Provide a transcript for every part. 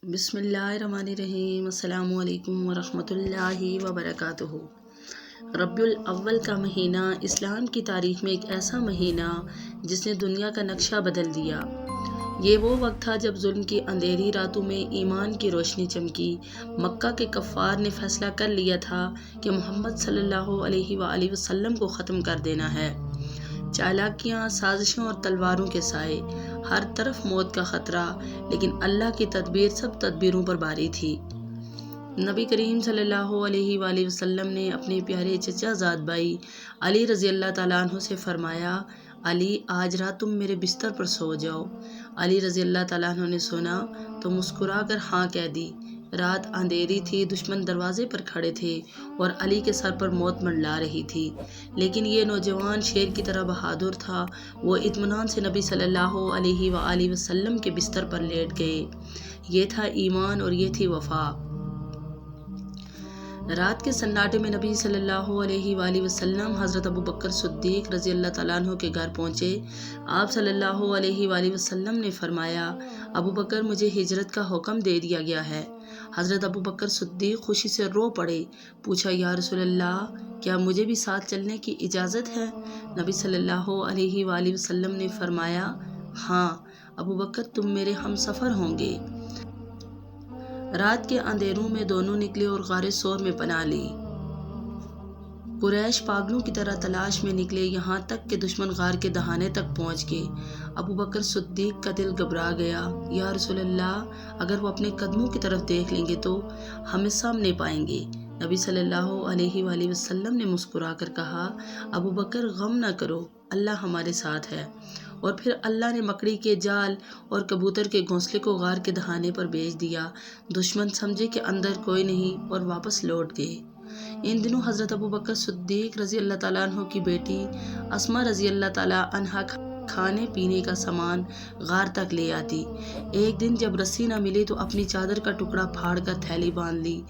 بسم اللہ الرحمن الرحیم۔ السلام علیکم ورحمۃ اللہ وبرکاتہ۔ ربیع الاول کا مہینہ اسلام کی تاریخ میں ایک ایسا مہینہ جس نے دنیا کا نقشہ بدل دیا۔ یہ وہ وقت تھا جب ظلم کی اندھیری راتوں میں ایمان کی روشنی چمکی۔ مکہ کے کفار نے فیصلہ کر لیا تھا کہ محمد صلی اللہ علیہ وآلہ وسلم کو ختم کر دینا ہے۔ چالاکیاں، سازشوں اور تلواروں کے سائے، ہر طرف موت کا خطرہ، لیکن اللہ کی تدبیر سب تدبیروں پر باری تھی۔ نبی کریم صلی اللہ علیہ وآلہ وسلم نے اپنے پیارے چچا زاد بھائی علی رضی اللہ تعالیٰ عنہ سے فرمایا، علی آج رات تم میرے بستر پر سو جاؤ۔ علی رضی اللہ تعالیٰ عنہ نے سنا تو مسکرا کر ہاں کہہ دی۔ رات اندھیری تھی، دشمن دروازے پر کھڑے تھے اور علی کے سر پر موت منڈلا رہی تھی، لیکن یہ نوجوان شیر کی طرح بہادر تھا۔ وہ اطمینان سے نبی صلی اللہ علیہ وآلہ وسلم کے بستر پر لیٹ گئے۔ یہ تھا ایمان اور یہ تھی وفا۔ رات کے سناٹے میں نبی صلی اللہ علیہ وآلہ وسلم حضرت ابو بکر صدیق رضی اللہ تعالیٰ عنہ کے گھر پہنچے۔ آپ صلی اللہ علیہ وآلہ وسلم نے فرمایا، ابو بکر مجھے ہجرت کا حکم دے دیا گیا ہے۔ حضرت ابو بکر صدیق خوشی سے رو پڑے۔ پوچھا، یا رسول اللہ، کیا مجھے بھی ساتھ چلنے کی اجازت ہے؟ نبی صلی اللہ علیہ وآلہ وسلم نے فرمایا، ہاں ابو بکر، تم میرے ہم سفر ہوں گے۔ رات کے اندھیروں میں دونوں نکلے اور غار ثور میں پناہ لی۔ قریش پاگلوں کی طرح تلاش میں نکلے، یہاں تک کہ دشمن غار کے دہانے تک پہنچ گئے۔ ابو بکر صدیق کا دل گھبرا گیا۔ یا رسول اللہ، اگر وہ اپنے قدموں کی طرف دیکھ لیں گے تو ہمیں سامنے پائیں گے۔ نبی صلی اللہ علیہ وآلہ وسلم نے مسکرا کر کہا، ابو بکر غم نہ کرو، اللہ ہمارے ساتھ ہے۔ اور پھر اللہ نے مکڑی کے جال اور کبوتر کے گھونسلے کو غار کے دہانے پر بھیج دیا۔ دشمن سمجھے کہ اندر کوئی نہیں اور واپس لوٹ گئے۔ ان دنوں حضرت ابو بکر صدیق رضی اللہ تعالیٰ عنہ کی بیٹی اسماء رضی اللہ تعالیٰ عنہا کھانے پینے کا سامان غار تک لے آتی۔ ایک دن جب رسی نہ ملی تو اپنی چادر کا ٹکڑا پھاڑ کر تھیلی باندھ لی۔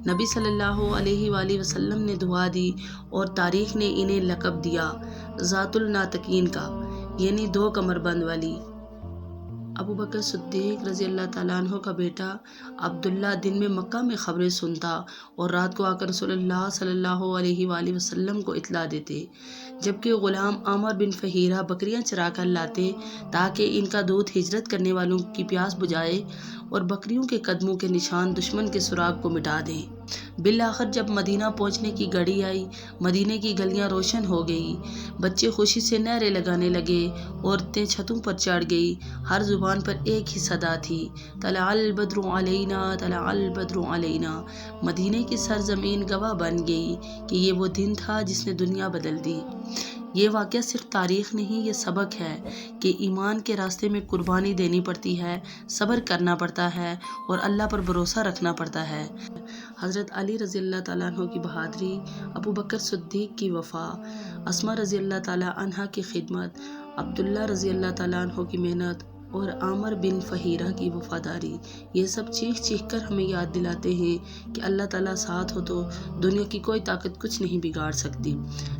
نبی صلی اللہ علیہ وآلہ وسلم نے دعا دی اور تاریخ نے انہیں لقب دیا ذات الناطقین کا، یعنی دو کمر بند والی۔ ابو بکر صدیق رضی اللہ تعالیٰ عنہ کا بیٹا عبداللہ دن میں مکہ میں خبریں سنتا اور رات کو آ کر رسول اللہ صلی اللہ علیہ وآلہ وسلم کو اطلاع دیتے، جبکہ غلام عامر بن فہیرہ بکریاں چرا کر لاتے تاکہ ان کا دودھ ہجرت کرنے والوں کی پیاس بجھائے اور بکریوں کے قدموں کے نشان دشمن کے سراغ کو مٹا دیں۔ بالآخر جب مدینہ پہنچنے کی گھڑی آئی، مدینے کی گلیاں روشن ہو گئی، بچے خوشی سے نعرے لگانے لگے، عورتیں چھتوں پر چڑھ گئی، ہر زبان پر ایک ہی صدا تھی، طلع البدر علینا، طلع البدر علینا۔ مدینے کی سرزمین گواہ بن گئی کہ یہ وہ دن تھا جس نے دنیا بدل دی۔ یہ واقعہ صرف تاریخ نہیں، یہ سبق ہے کہ ایمان کے راستے میں قربانی دینی پڑتی ہے، صبر کرنا پڑتا ہے اور اللہ پر بھروسہ رکھنا پڑتا ہے۔ حضرت علی رضی اللہ تعالیٰ عنہ کی بہادری، ابو بکر صدیق کی وفا، اسماء رضی اللہ تعالیٰ عنہا کی خدمت، عبداللہ رضی اللہ تعالیٰ عنہ کی محنت اور عامر بن فہیرہ کی وفاداری، یہ سب چیخ چیخ کر ہمیں یاد دلاتے ہیں کہ اللہ تعالیٰ ساتھ ہو تو دنیا کی کوئی طاقت کچھ نہیں بگاڑ سکتی۔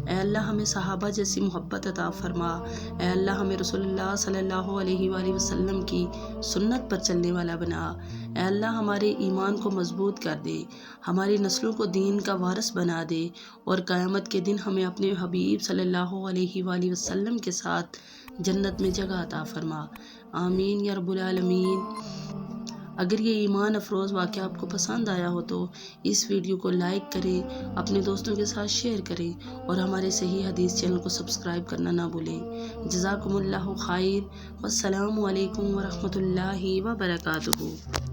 اے اللہ ہمیں صحابہ جیسی محبت عطا فرما۔ اے اللہ ہمیں رسول اللہ صلی اللہ علیہ وآلہ وسلم کی سنت پر چلنے والا بنا۔ اے اللہ ہمارے ایمان کو مضبوط کر دے، ہماری نسلوں کو دین کا وارث بنا دے اور قیامت کے دن ہمیں اپنے حبیب صلی اللہ علیہ وآلہ وسلم کے ساتھ جنت میں جگہ عطا فرما۔ آمین یا رب العالمین۔ اگر یہ ایمان افروز واقعہ آپ کو پسند آیا ہو تو اس ویڈیو کو لائک کریں، اپنے دوستوں کے ساتھ شیئر کریں اور ہمارے صحیح حدیث چینل کو سبسکرائب کرنا نہ بھولیں۔ جزاکم اللہ خیر، والسلام علیکم ورحمۃ اللہ وبرکاتہ۔